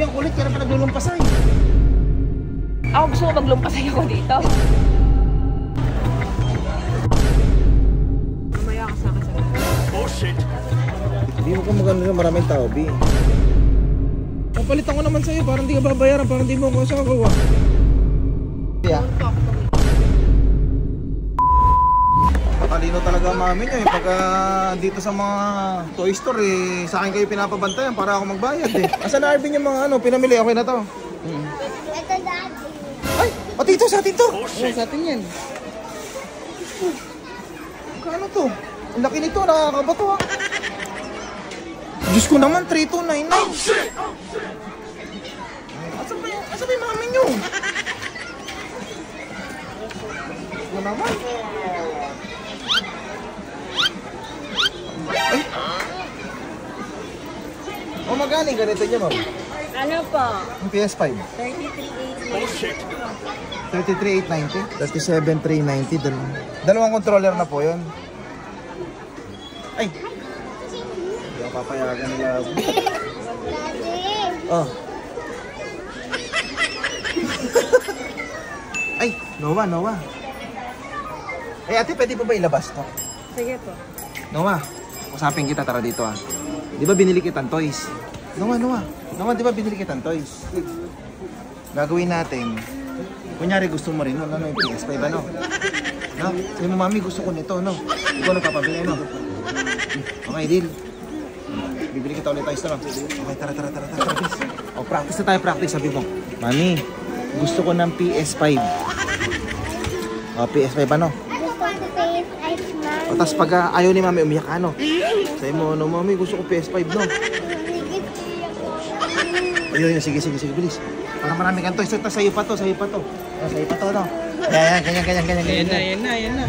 Bi, ang kulit, kaya na pa naglulumpasay. Ako gusto ko maglumpasay ako dito. Mamaya ka sa akin sa Oh shit! Di mo ka maganda, maraming tao, Bi. Papalitan ko naman sa'yo, parang di ka babayaran, parang di mo ako asawa. Yeah. Matalino talaga ang mami niya eh. Pagka dito sa mga toy store eh, sa akin kayo pinapabantayan para ako magbayad eh. Asan na Arvin yung mga ano, pinamili? Okay na to? Ito daddy. Ay! Pati ito sa atin to! Oh Oo, shit! sa atin yan. Kano to? Ang laki nito, nakakabato ha. Diyos ko naman, 3299. Oh shit! Asa ba yung mami nyo? Ano naman? Ay! O magaling ganito niya, ma'am? Ano po? Yung PS5? 33.8. Oh shit! 33,890? 37,390. Dalawang controller na po yun. Ay! Hindi ako papayagan nila. Daddy. Oh. Ay! Noah, Noah. Ay ate, pwede pa ba ilabas to? Sige po. Noah, usapin kita, tara dito ah. Di ba binili kitang toys? Noah, di ba binili kitang toys? Gagawin natin. Kunyari gusto mo rin, ano yung PS5, ano? No? Sabi mo, mami, gusto ko nito, no? Ikaw nagpapabili, no? Okay, deal. Bibili kita ulit toys, no? Okay, tara, please. O, practice na tayo, practice. Sabi mo, mami, gusto ko ng PS5. O, PS5, ano? Gusto ko PS5 man. O, tas pag ayaw ni mami, umiyak ka, no? Sabi mo, no, mami, gusto ko PS5, no? Ayun, sige, bilis. Parang marami kang toys. Tas sa'yo pa to, sa'yo pa to, no? Yan, ganyan. Yan na.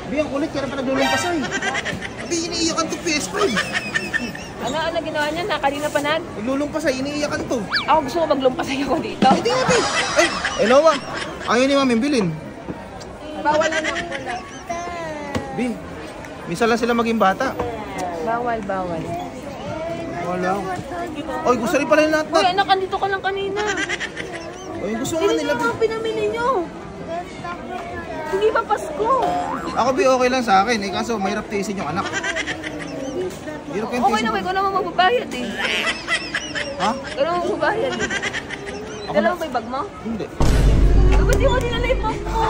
Bi, ang kulit, kaya na pa naglulumpasay. Bi, iniiyakan to PS5. Ano ginawa niya na? Kanina pa Naglulumpasay, iniiyakan to. Ako gusto ko maglumpasay ako dito. Hindi nga, Bi. Ay, Noah. Ayaw ni mami bilhin. Bawal na lang pala. Bi, minsan lang sila maging bata. Bawal. Wala. Oy, gusto rin pala yung lahat. Uy, anak, andito ka lang kanina. Oy, gusto nga Sino nila. yung mga pinamili nyo? Hindi ba Pasko? Ako, Bi, okay lang sa akin. Eh, kaso mahirap tiisin yung anak. Hirap kayong Okay tiisin. naman, ikaw naman magbabayad eh. Ha? Ikaw naman magbabayad eh. Dala mo ba yung bag mo? Hindi. Ba't di mo dinala yung bag mo?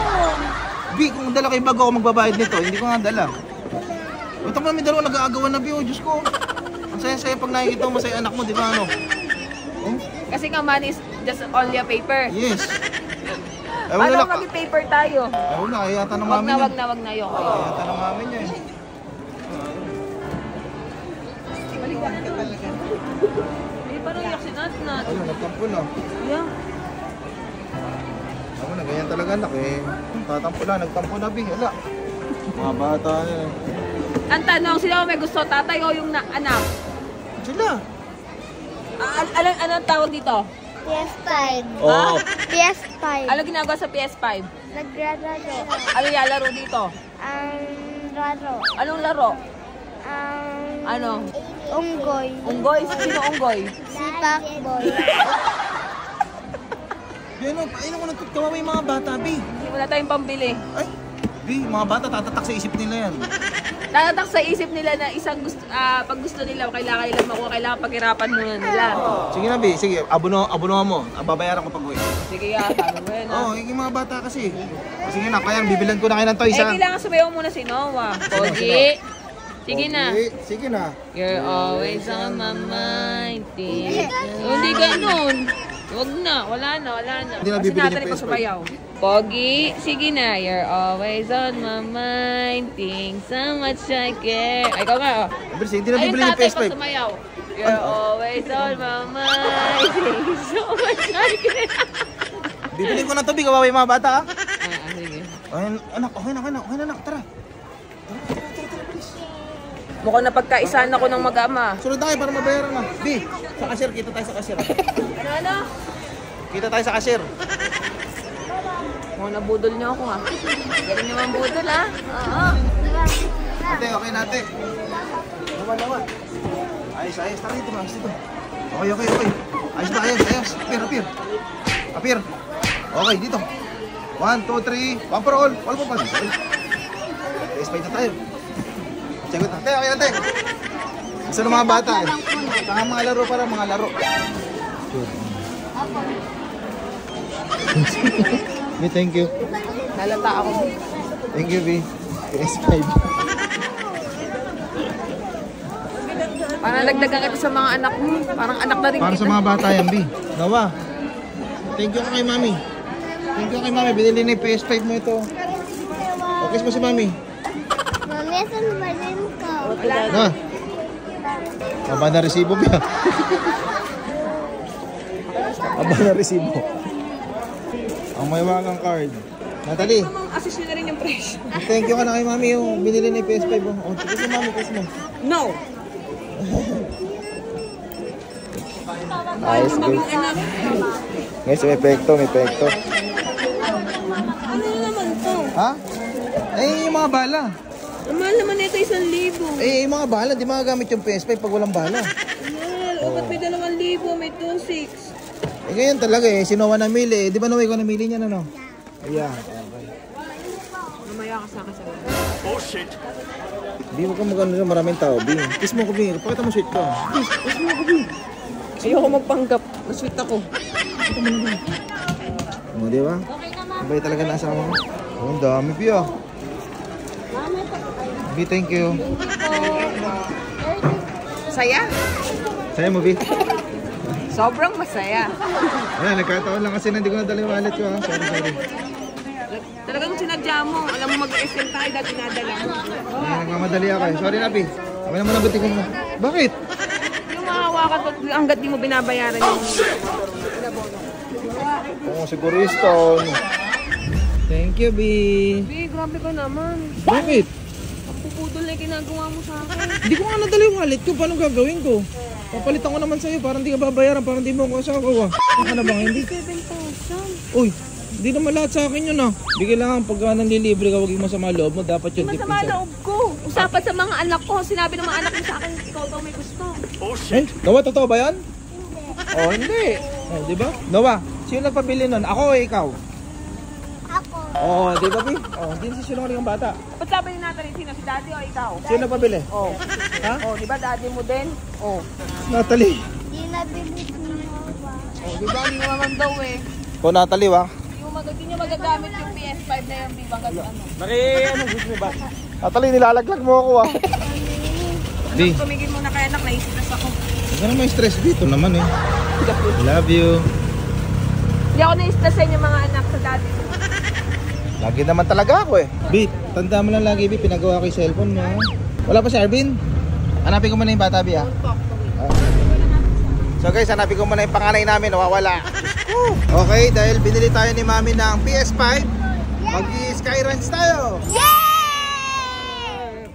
Bi, kung dala kayo bago ako magbabayad nito, hindi ko nga dala. Ito mo namin dalawa nag-aagawan na, Bi. Oh, Diyos ko. Ang saya-saya pag nakikita mo masaya anak mo, di ba ano? Oh? Kasi nga money is just only a paper. Yes. Paano maging paper tayo? Ewan na, kaya yata ng Wag mami na, niya. wag na yung Kaya yata ng mami niya eh. Eh, parang iyak si Nat. Ayun, nagtampo na. Yeah. Ako na, ganyan talaga anak eh. Tatampo na, nagtampo na, Bi. Wala. Mga bata eh. Ang tanong, sino may gusto, tatay o yung anak? Sila. Anong tawag dito? PS5. Oo. PS5. Ano ginagawa sa PS5? Naglalaro. Ano lalaro dito? Laro. Anong laro? Ano? Unggoy. Unggoy? Sino unggoy? Si Pacboy. Bi, ano, ayun mo kawawa yung mga bata, Bi. Hindi wala tayong pambili. Ay, Bi, mga bata tatatak sa isip nila yan. Tatatak sa isip nila na isang gusto, pag gusto nila, kailangan nila makuha, kailangan paghirapan muna nila. Sige na, Bi. Sige, abonohan mo. Babayaran ko pag uwi. Sige ya, sabi mo yun Oo, yung mga bata kasi. Sige na, kaya bibilan ko na kayo ng toys, ha? kailangan sumayaw muna si Noah. Pogi. Sige na. Okay, sige na. You're always on my mind. Hindi ganun. Wag na, wala na. Hindi na Kasi bibili natin yung pa PS5. sumayaw. Pogi, sige na. You're always on my mind. Think so much I care. Ay, ikaw nga, oh. Bilis, hindi na Ayun, bibili yung tatay PS5. ko sumayaw. You're always on my mind. Think so much I care. Bibili ko na to, Bi. Kawawa yung mga bata, ha? Sige. Ay, anak, okay na, anak. Tara. Mukhang napagkaisaan ako ng mag-ama. Sunod tayo para mabayaran na. Bi, sa cashier. Kita tayo sa cashier, ha? Ano? Kita tayo sa cashier. Mukhang nabudol niyo ako, ha? Galing naman budol, ha? Oo. Ate, okay na, ate. Naman. Ayos, ayos. Tara dito, ayos dito. Okay. Ayos ba? Ayos. Apir. Okay, dito. 1, 2, 3. One for all. All for one. PS5 na tayo. Check it na. Okay na, te. Isa ng mga bata eh. Saka mga laro para mga laro. B, thank you. Nalata ako. Thank you, B. PS5. Parang nagdagan kita sa mga anak mo. Parang anak na rin Para kita. sa mga bata yan, B. Nawa. Thank you kay Mami. Thank you kay Mami. Binili na yung PS5 mo ito. Okay mo si Mami. Mami, saan ba rin ko? Ha? Aba na resibo ba? Aba na resibo. Ang may wagang card. Natalie, Mamang assist nyo na rin yung presyo. thank you ka na kay Mami yung binili na yung PS5 mo. O, tigil si Mami, kiss mo. No! Ayos, good. Guys, may epekto. Ano naman to? Ha? Eh, yung mga bala. Ang mahal naman ito 1,000. Eh, yung mga bala, di magagamit yung PS5 pag walang bala. Well, ba't may 2,000, may 2,600. Eh, ganyan talaga eh. Sinowa namili eh. Di ba Noe ko namili niyan ano? Ayan. Okay. Mamaya ka sa akin sa mga. Bi, huwag kang magano na maraming tao, Bi. Kiss mo ko, Bi. Pakita mo sweet ka. Kiss mo ko, Bi. Ayoko magpanggap. Masweet ako. O, di ba? Sabay talaga na asawa mo. Oh, ang dami, Bi ah. Bi, thank you. Saya? Saya mo, Bi. Sobrang masaya. Ayan, nagkataon lang kasi na hindi ko nadala yung wallet ko ha. Sorry. Talagang sinadya mo. Alam mo mag-SM tayo dahil dinadala mo. Ayan, nagmamadali ako eh. Sorry na, Bi. Kami naman nabuti ko mo. Bakit? Yung mahawakan ko hanggat di mo binabayaran yung pinabono. Oo, sigurista. Thank you, Bi. Bi, grabe ka naman. Bakit? Ang puputol na yung ginagawa mo sa akin. Hindi ko nga nadala yung wallet ko. Paano gagawin ko? Papalitan ko naman sa'yo. Parang hindi ka babayaran. Parang hindi mo ako asawa. Ano ka na bang hindi? 7,000. Uy, hindi naman lahat sa akin yun ah. Hindi kailangan pagka nanlilibre ka, huwag yung masama loob mo. Dapat yun Di deep masama inside. loob ko. Usapan sa mga anak ko. Sinabi ng mga anak ko sa akin, ikaw daw may gusto. Eh, Noah, totoo ba yan? Oh, hindi. Oh, di ba? Noah, sino nagpabili nun? Ako o ikaw? Ako. Oh, di ba, Bi? Oh, hindi si sinungaling ang bata. Ba't sabi ni Natalie, sino? Si daddy o ikaw? Sino nagpabili? Oh. Ha? Oh, di ba daddy mo din? Oh. Natalie. Di nabili ko Noah. Oh, di ba? Hindi mo naman daw eh. Po, Natalie, wa? Hindi nyo magagamit yung PS5 na yung bibang kasi ano. Ano gusto mo ba? Natalie, nilalaglag mo ako ah. Bi, Tumigil muna kaya anak, nai-stress ako. huwag ka na may stress dito naman eh. Love you. Hindi ako nai-stress sa inyo mga anak sa daddy. Lagi naman talaga ako eh. Bi, tanda mo lang lagi, Bi, pinagawa ko yung cellphone mo. Wala pa si Arvin? Hanapin ko muna yung bata, Bi ah. So guys, hanapin ko muna yung panganay namin, nawawala. Okay, dahil binili tayo ni Mami ng PS5, mag-Skyruns tayo.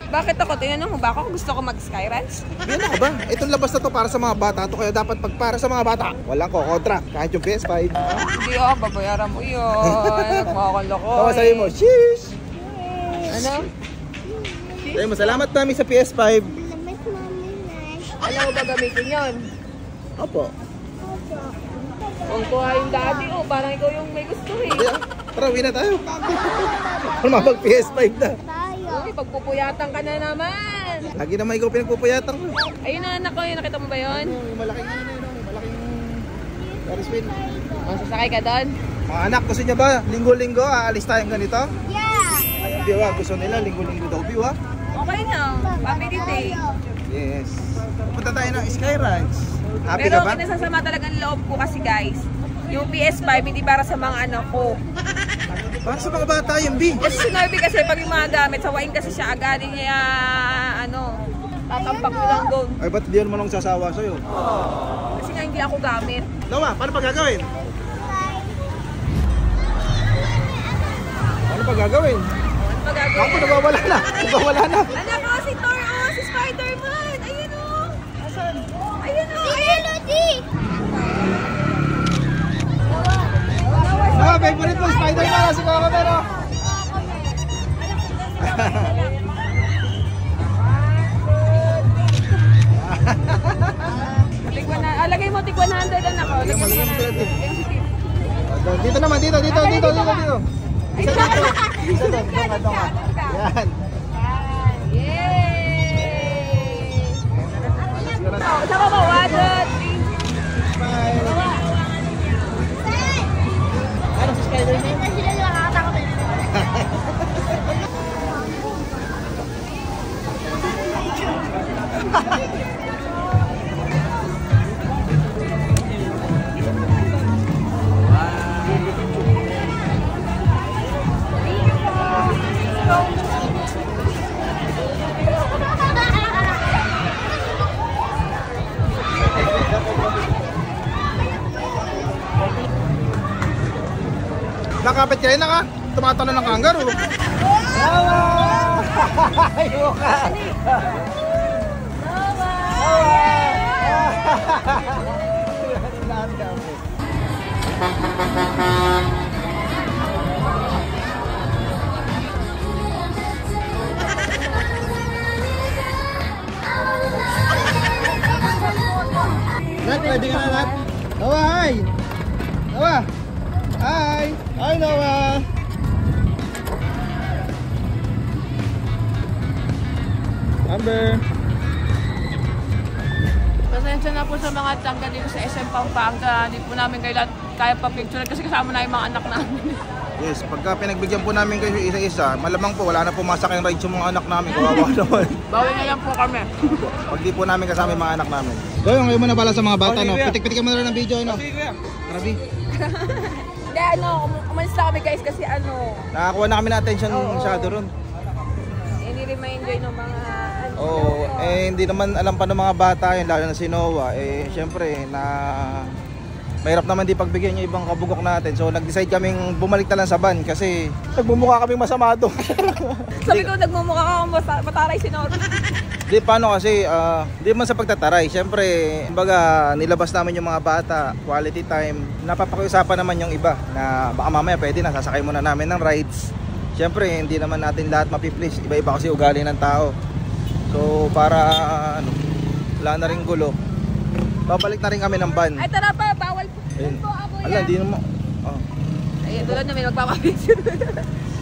Bakit ako? Tinanong mo ba ako kung gusto ko mag-Skyruns? Yan ako ba? Itong labas na to para sa mga bata to, kaya dapat pag para sa mga bata, walang kokontra, kahit yung PS5. Hindi babayaran mo yun. Nagmakaloko. Tawa sa'yo mo, sheesh! Ano? Sabi mo, salamat Mami sa PS5. Salamat, Mami, Nay. Alam mo ba gamitin yun? Opo. Kung kuha yung daddy, parang ikaw yung may gusto eh. Hindi ah. Tara, uwi na tayo. Para mapag PS5 na. Tayo. Uy, pagpupuyatan ka na naman. Lagi naman ikaw pinagpupuyatan ko. Ayun na anak ko, yun, nakita mo ba yun? Yung malaking malaking Ferris wheel. Sasakay ka doon? Mga anak, gusto niya ba? Linggo-linggo, aalis tayong ganito? Yeah. Ay, di ba? Gusto nila, linggo-linggo daw, di ba? Okay na, family day. Yes. Pupunta tayo ng Skyruns. Happy Pero ka ba? kinasasama talagang loob ko kasi guys, yung PS5 hindi para sa mga anak ko. Para sa mga bata yung B. Kasi si Norby kasi pag yung mga gamit, sawain kasi siya agad niya, tatampak ko lang doon. Ay, ba't di naman akong sasawa sa'yo? Kasi nga hindi ako gamit. Nawa, paano pa gagawin? Paano pa gagawin? Ano magagawin? Ako, nagwawala na. Nagwawala na. Anak ko, si Thor, si Spider-Man. Ayun o. Asan? Ayun o. Melody. Ah, favorite mo, Spider-Man na si Coco pero. Dito naman, dito. Isa dito. Isa doon, tunga. Yan. Yay! Sama mo, 1, 2, 3. Ano si Spider-Man? Sila nakakatakot eh. Nakapit kayo na ka. Tumatalo ng kangaroo. Ayaw ka. Nat, ready ka na, Nat? Noah, hi! Noah! Hi! Hi, Noah! Amber! Pasensya na po sa mga tangga dito sa SM Pampanga. Hindi po namin kaya pa-picture kasi kasama na yung mga anak namin. Yes, pagka pinagbigyan po namin kayo isa-isa, malamang po wala na pumasak yung ride yung mga anak namin. Kawawa naman. Bawal na lang po kami. Pag di po namin kasama yung mga anak namin. Goyo, ngayon mo na pala sa mga bata, no? Pitik-pitik mo na rin ng video, no? Grabe. Hindi, umalis na kami guys kasi Nakakuha na kami ng attention Oo. masyado ron. hindi rin ma-enjoy ng mga Oo, hindi naman alam pa ng mga bata yun, lalo na si Noah. Syempre, mahirap naman di pagbigyan yung ibang kabugok natin. So, nag-decide kaming bumalik na lang sa van kasi nagbumukha kaming masama doon. Sabi ko, nagmumukha ka akong mataray si Nor. Di, paano kasi, di man sa pagtataray. Syempre, kumbaga, nilabas namin yung mga bata, quality time. Napapakiusapan naman yung iba na baka mamaya pwede na, sasakay muna namin ng rides. Syempre, hindi naman natin lahat mapiplease. Iba-iba kasi ugali ng tao. So, para, wala na rin gulo. Babalik na rin kami ng van. Ay, tara pa, bawal po. Ayun. Po ako Ala, yan. hindi naman. Ayun, tulad na may magpapapicture.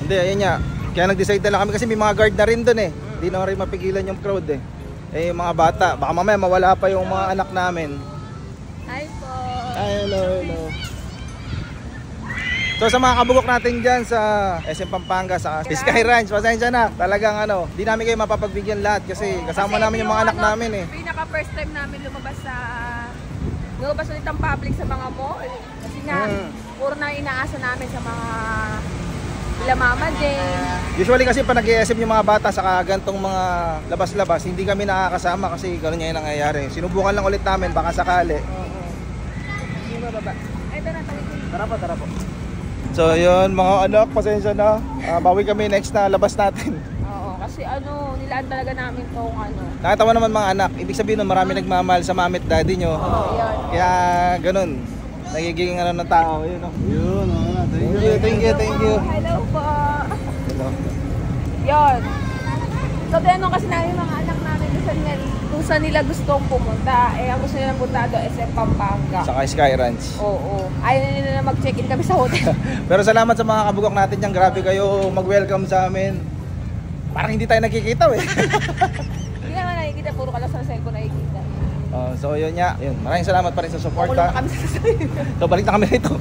Hindi, ayun nga. Kaya nag-decide na lang kami kasi may mga guard na rin doon eh. Hindi na rin mapigilan yung crowd eh. Yung mga bata, baka mamaya mawala pa yung mga anak namin. Hi po. Ay, hello. So sa mga kabugok natin dyan sa SM Pampanga, sa Sky Ranch, pasensya na. Talagang di namin kayo mapapagbigyan lahat kasi kasama namin yung mga anak namin eh. Pinaka first time namin lumabas ulit ang public sa mga mall. Kasi nga, puro na inaasa namin sa mga Mama Jane. Usually kasi pa nag-SM yung mga bata sa gantong mga labas-labas, hindi kami nakakasama kasi gano'n yung nangyayari. Sinubukan lang ulit namin, baka sakali. Yung bababa. Ay, Tara po. So yun mga anak, pasensya na. Bawi kami next na labas natin. Oo, kasi nilaan talaga namin tong Nakatawa naman mga anak, ibig sabihin nun marami nagmamahal sa mami at daddy nyo. yan. Kaya ganun, nagiging ng tao. Yun, thank you. Hello po. Hello. Yun. So, tinanong kasi namin yung mga anak namin kung saan nila gustong pumunta. Ang gusto nilang punta doon SM Pampanga. Saka Sky Ranch. Oo. Ayaw na nila na mag-check-in kami sa hotel. Pero salamat sa mga kabugok natin dyan. Grabe kayo mag-welcome sa amin. Parang hindi tayo nakikita eh. Hindi naman nakikita. Puro ka lang sa cellphone nakikita. So yun nga. Yun. Maraming salamat pa rin sa support. Kukulong kami sa sasakyan. So balik na kami rito.